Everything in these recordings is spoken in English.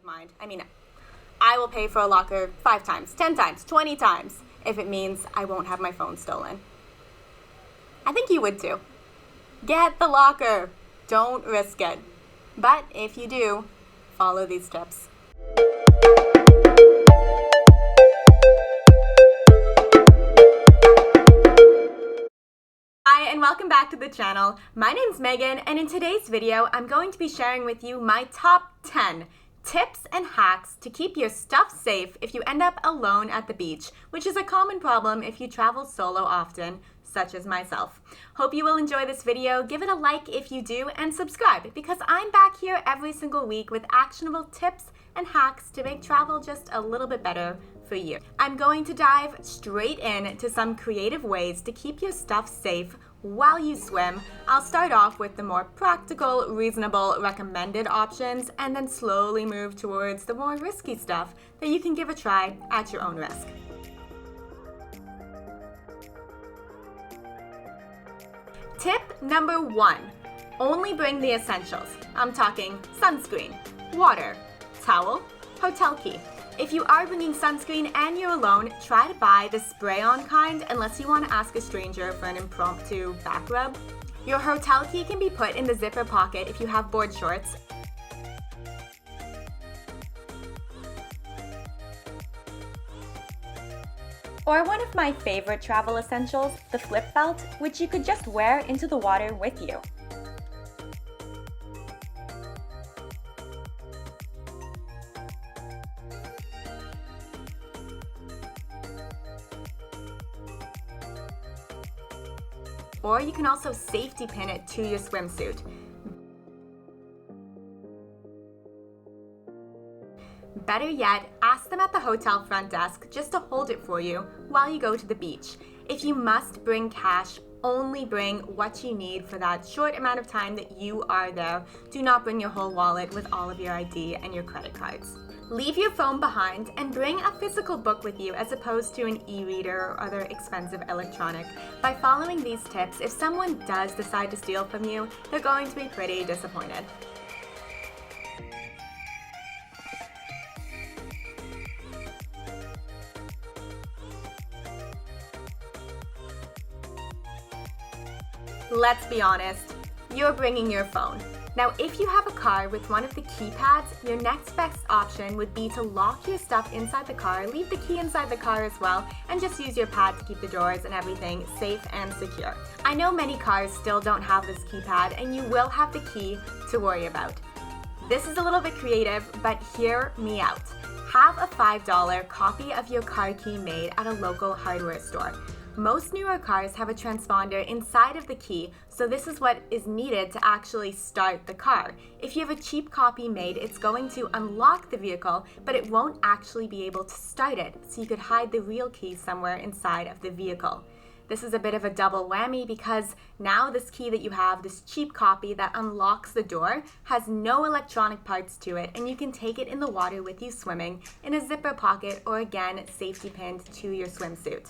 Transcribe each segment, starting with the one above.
of mind. I mean, I will pay for a locker 5 times, 10 times, 20 times if it means I won't have my phone stolen. I think you would too. Get the locker. Don't risk it. But if you do, follow these tips. Hi, and welcome back to the channel. My name's Megan, and in today's video, I'm going to be sharing with you my top 10 tips and hacks to keep your stuff safe if you end up alone at the beach, which is a common problem if you travel solo often, such as myself. Hope you will enjoy this video. Give it a like if you do, and subscribe, because I'm back here every single week with actionable tips and hacks to make travel just a little bit better for you. I'm going to dive straight into some creative ways to keep your stuff safe while you swim. I'll start off with the more practical, reasonable, recommended options, and then slowly move towards the more risky stuff that you can give a try at your own risk. Tip number 1, only bring the essentials. I'm talking sunscreen, water, towel, hotel key. If you are bringing sunscreen and you're alone, try to buy the spray-on kind unless you want to ask a stranger for an impromptu back rub. Your hotel key can be put in the zipper pocket if you have board shorts. Or one of my favorite travel essentials, the flip belt, which you could just wear into the water with you. Or you can also safety pin it to your swimsuit. Better yet, ask them at the hotel front desk just to hold it for you while you go to the beach. If you must bring cash, only bring what you need for that short amount of time that you are there. Do not bring your whole wallet with all of your ID and your credit cards. Leave your phone behind and bring a physical book with you as opposed to an e-reader or other expensive electronic. By following these tips, if someone does decide to steal from you, they're going to be pretty disappointed. Let's be honest, you're bringing your phone. Now, if you have a car with one of the keypads, your next best option would be to lock your stuff inside the car, leave the key inside the car as well, and just use your pad to keep the doors and everything safe and secure. I know many cars still don't have this keypad, and you will have the key to worry about. This is a little bit creative, but hear me out. Have a $5 copy of your car key made at a local hardware store. Most newer cars have a transponder inside of the key, so this is what is needed to actually start the car. If you have a cheap copy made, it's going to unlock the vehicle, but it won't actually be able to start it, so you could hide the real key somewhere inside of the vehicle. This is a bit of a double whammy because now this key that you have, this cheap copy that unlocks the door, has no electronic parts to it, and you can take it in the water with you swimming in a zipper pocket or again, safety pinned to your swimsuit.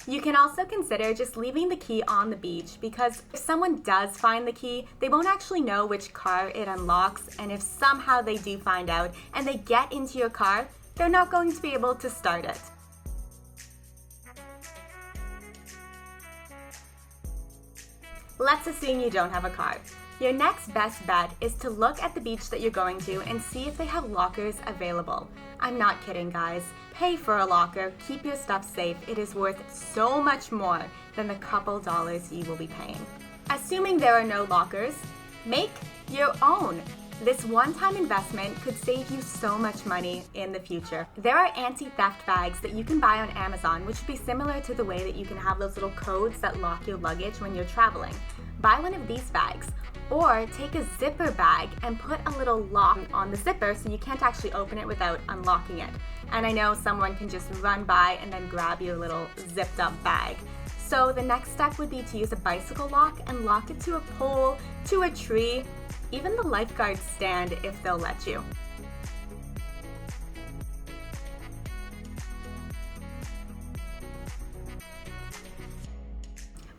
You can also consider just leaving the key on the beach because if someone does find the key, they won't actually know which car it unlocks, and if somehow they do find out and they get into your car, they're not going to be able to start it. Let's assume you don't have a car. Your next best bet is to look at the beach that you're going to and see if they have lockers available. I'm not kidding, guys. Pay for a locker, keep your stuff safe. It is worth so much more than the couple dollars you will be paying. Assuming there are no lockers, make your own. This one-time investment could save you so much money in the future. There are anti-theft bags that you can buy on Amazon, which would be similar to the way that you can have those little codes that lock your luggage when you're traveling. Buy one of these bags, or take a zipper bag and put a little lock on the zipper so you can't actually open it without unlocking it. And I know someone can just run by and then grab your little zipped up bag. So the next step would be to use a bicycle lock and lock it to a pole, to a tree, even the lifeguard stand if they'll let you.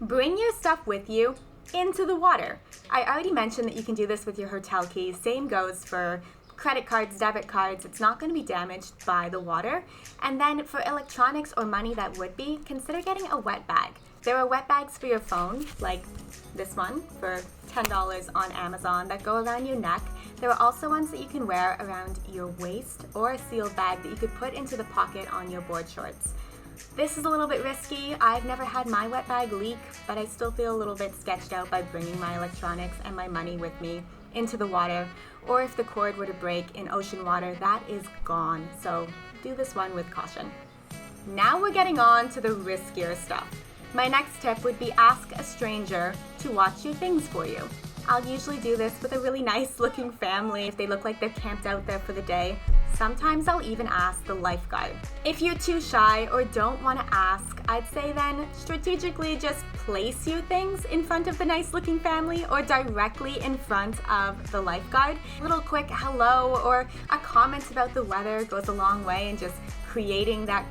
Bring your stuff with you into the water. I already mentioned that you can do this with your hotel keys. Same goes for credit cards, debit cards, it's not going to be damaged by the water. And then for electronics or money that would be, consider getting a wet bag. There are wet bags for your phone, like this one for $10 on Amazon, that go around your neck. There are also ones that you can wear around your waist, or a sealed bag that you could put into the pocket on your board shorts. This is a little bit risky. I've never had my wet bag leak, but I still feel a little bit sketched out by bringing my electronics and my money with me into the water. Or if the cord were to break in ocean water, that is gone. So do this one with caution. Now we're getting on to the riskier stuff. My next tip would be ask a stranger to watch your things for you. I'll usually do this with a really nice looking family if they look like they're camped out there for the day. Sometimes I'll even ask the lifeguard. If you're too shy or don't want to ask, I'd say then strategically just place your things in front of the nice looking family or directly in front of the lifeguard. A little quick hello or a comment about the weather goes a long way in just creating that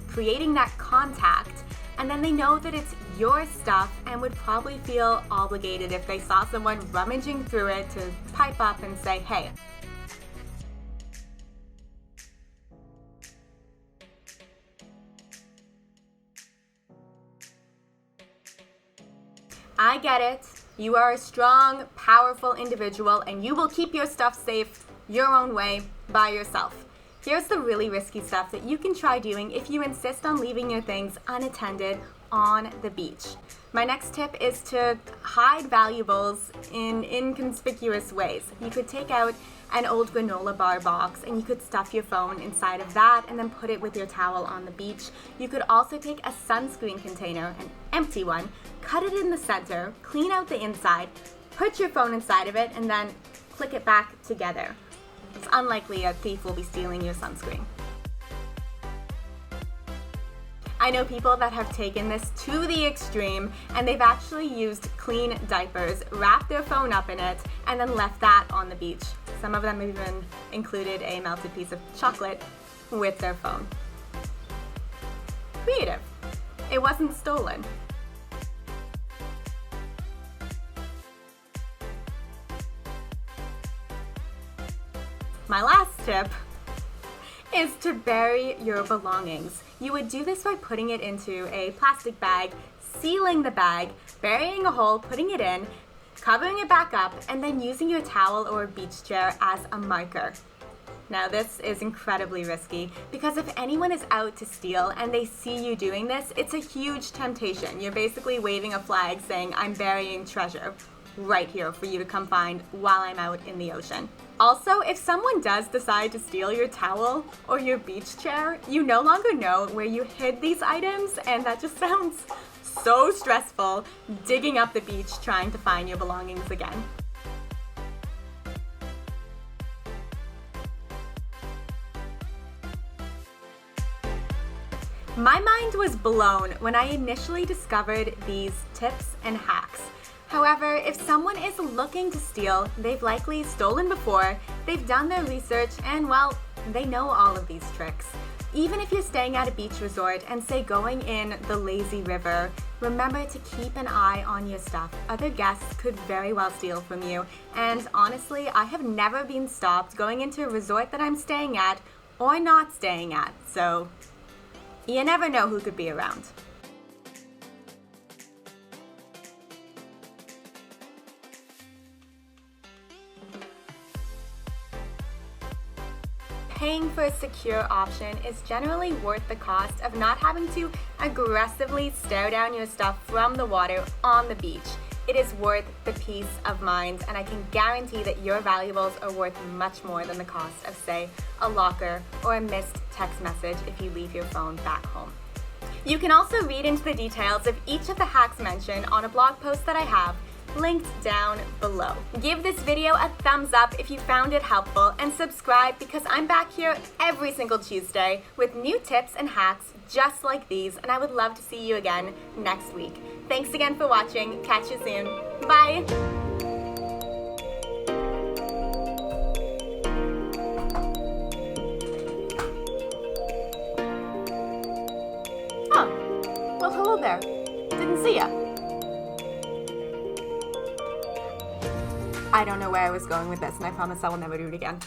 creating that contact, and then they know that it's your stuff and would probably feel obligated if they saw someone rummaging through it to pipe up and say, hey. I get it. You are a strong, powerful individual and you will keep your stuff safe your own way by yourself. Here's the really risky stuff that you can try doing if you insist on leaving your things unattended on the beach. My next tip is to hide valuables in inconspicuous ways. You could take out an old granola bar box and you could stuff your phone inside of that and then put it with your towel on the beach. You could also take a sunscreen container, an empty one, cut it in the center, clean out the inside, put your phone inside of it, and then click it back together. It's unlikely a thief will be stealing your sunscreen. I know people that have taken this to the extreme and they've actually used clean diapers, wrapped their phone up in it, and then left that on the beach. Some of them even included a melted piece of chocolate with their phone. Creative. It wasn't stolen. My last tip is to bury your belongings. You would do this by putting it into a plastic bag, sealing the bag, burying a hole, putting it in, covering it back up, and then using your towel or a beach chair as a marker. Now this is incredibly risky because if anyone is out to steal and they see you doing this, it's a huge temptation. You're basically waving a flag saying, I'm burying treasure right here for you to come find while I'm out in the ocean. Also, if someone does decide to steal your towel or your beach chair, you no longer know where you hid these items, and that just sounds so stressful, digging up the beach trying to find your belongings again. My mind was blown when I initially discovered these tips and hacks. However, if someone is looking to steal, they've likely stolen before, they've done their research, and well, they know all of these tricks. Even if you're staying at a beach resort and say going in the lazy river, remember to keep an eye on your stuff. Other guests could very well steal from you. And honestly, I have never been stopped going into a resort that I'm staying at or not staying at. So you never know who could be around. Paying for a secure option is generally worth the cost of not having to aggressively stare down your stuff from the water on the beach. It is worth the peace of mind, and I can guarantee that your valuables are worth much more than the cost of, say, a locker or a missed text message if you leave your phone back home. You can also read into the details of each of the hacks mentioned on a blog post that I have linked down below. Give this video a thumbs up if you found it helpful, and subscribe because I'm back here every single Tuesday with new tips and hacks just like these, and I would love to see you again next week. Thanks again for watching. Catch you soon. Bye! Oh, well, hello there. Didn't see ya. I don't know where I was going with this, and I promise I will never do it again.